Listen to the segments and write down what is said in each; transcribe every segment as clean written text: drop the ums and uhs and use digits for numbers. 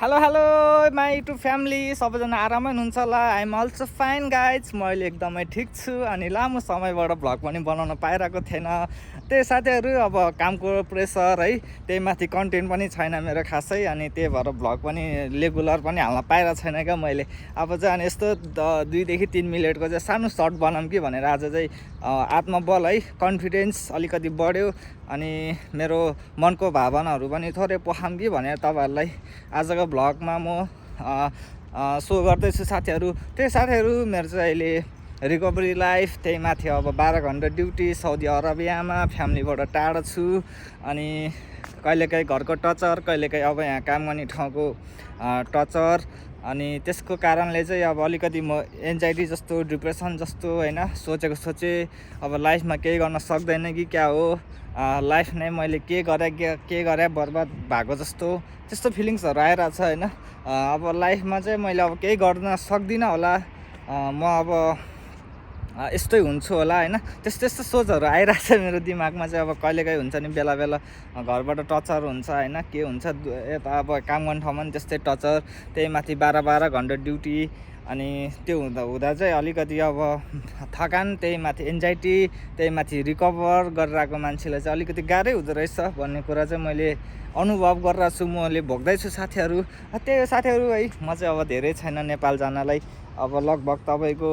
Hello my YouTube family सबैजना आरामै हुनुहुन्छ होला। I am also fine guys. म अहिले एकदमै ठिक छु अनि लामो समयबाट भ्लग पनि बनाउन पाइरहेको थिएन। त्यही साथीहरू अब कामको प्रेसर है, त्यही माथि कन्टेन्ट पनि छैन मेरो खासै, अनि त्यही भएर भ्लग पनि रेगुलर पनि हाल्न पाइरहेको छैन क्या मैले। अब चाहिँ अनि यस्तो 2 देखि 3 मिनटको चाहिँ सानो सर्ट बनाऊँ कि भनेर आज चाहिँ आत्मबल है, कन्फिडेन्स अलिकति बढ्यो अनि मेरो मनको भावनाहरू पनि थोरै पोखाऊँ कि भनेर तपाईँहरूलाई आजको भ्लगमा म सो गर्दैछु साथीहरू। त्यही साथीहरू मेरो चाहिँ अहिले रिकभरी लाइफ, त्यही माथि अब 12 घन्टा ड्युटी साउदी अरबियामा, फ्यामिलीबाट टाढो छु अनि कहिलेकाहीँ घरको टचर, कहिलेकाहीँ अब यहाँ काम गर्ने ठाउँको टचर, अनि त्यसको कारणले चाहिँ अब अलिकति म एन्जाइटी जस्तो, डिप्रेसन जस्तो होइन, सोचे अब लाइफमा केही गर्न सक्दैन कि क्या हो, लाइफ नै मैले के गरेँ बर्बाद भएको जस्तो त्यस्तो फिलिङ्सहरू आइरहेको छ होइन। अब लाइफमा चाहिँ मैले अब केही गर्न सक्दिनँ होला, म अब यस्तै हुन्छु होला होइन, त्यस्तो सोचहरू आइरहेको छ मेरो दिमागमा चाहिँ। अब कहिलेकाहीँ हुन्छ नि बेला घरबाट टचर हुन्छ होइन, के हुन्छ यता अब काम गर्ने ठाउँमा पनि त्यस्तै टचर, त्यही माथि 12 घन्टा ड्युटी, अनि त्यो हुँदा चाहिँ अलिकति अब थकान, त्यही माथि एन्जाइटी, त्यही माथि रिकभर गरिरहेको मान्छेलाई चाहिँ अलिकति गाह्रै हुँदो रहेछ भन्ने कुरा चाहिँ मैले अनुभव गरिरहेको छु, मैले भोग्दैछु साथीहरू। त्यही साथीहरू है, म चाहिँ अब धेरै छैन नेपाल जानलाई, अब लगभग तपाईँको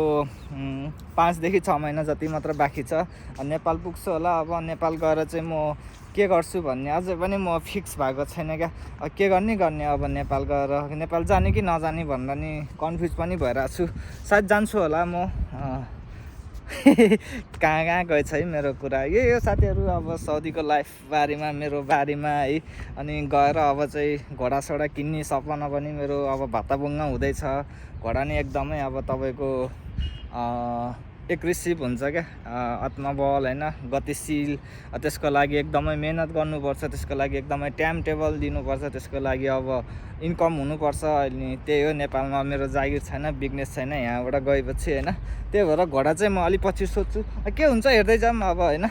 5 देखि 6 महिना जति मात्र बाँकी छ, नेपाल पुग्छु होला। अब नेपाल गएर चाहिँ म के गर्छु भन्ने अझै पनि म फिक्स भएको छैन क्या। के गर्ने अब नेपाल गएर, नेपाल जाने कि नजाने भन्दा नि कन्फ्युज पनि भइरहेको छु। सायद जान्छु होला म, कहाँ गएछ है मेरो कुरा। यही हो साथीहरू, अब साउदीको लाइफ बारेमा, मेरो बारेमा है। अनि गएर अब चाहिँ घोडासोडा किन्ने सपना पनि मेरो अब भत्ताबुङ्ग हुँदैछ। घोडा नि एकदमै अब तपाईँको एग्रेसिभ हुन्छ क्या, आत्मबल होइन, गतिशील। त्यसको लागि एकदमै मेहनत गर्नुपर्छ, त्यसको लागि एकदमै टाइम टेबल दिनुपर्छ, त्यसको लागि अब इन्कम हुनुपर्छ। अनि त्यही हो, नेपालमा मेरो जागिर छैन, बिजनेस छैन यहाँबाट गएपछि होइन। त्यही भएर घोडा चाहिँ म अलिक पछि सोध्छु, के हुन्छ हेर्दै जाऊँ अब होइन।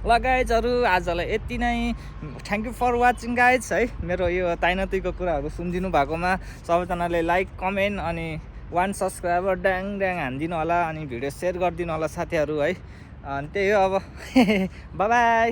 ल गाइजहरू, आजलाई यति नै। Thank you for watching guys है। मेरो यो ताइनतीको कुराहरू सुनिदिनु भएकोमा सबैजनाले लाइक, कमेन्ट अनि 1 सब्सक्राइबर ड्याङ हानिदिनु होला, अनि भिडियो सेयर गरिदिनु होला साथीहरू है। अनि त्यही हो अब बाई बाई।